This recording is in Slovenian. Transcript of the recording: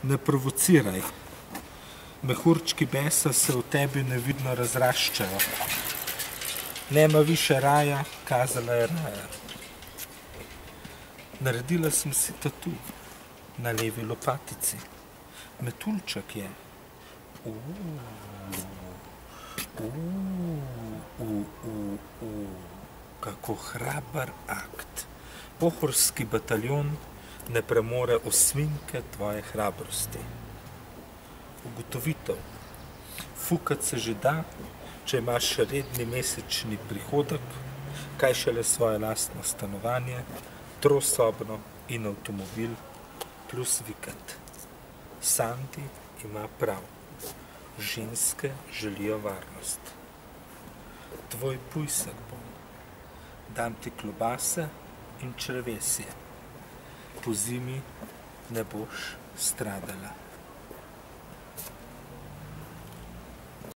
Ne provociraj. Mehurčki besa se v tebi nevidno razraščajo. Nema više raja, kazala je raja. Naredila sem si tatu na levi lopatici. Metuljček je. Kako hrabar akt. Pohorski bataljon ne premore osminke tvoje hrabrosti. Ugotovitev. Fukat se že da, če imaš redni mesečni prihodek, kaj šele svoje lastno stanovanje, trosobno in avtomobil plus vikend. Sandi ima prav. Ženske želijo varnost. Tvoj pujsek bom. Dam ti klobase in črevesje. Po zimi ne boš stradala.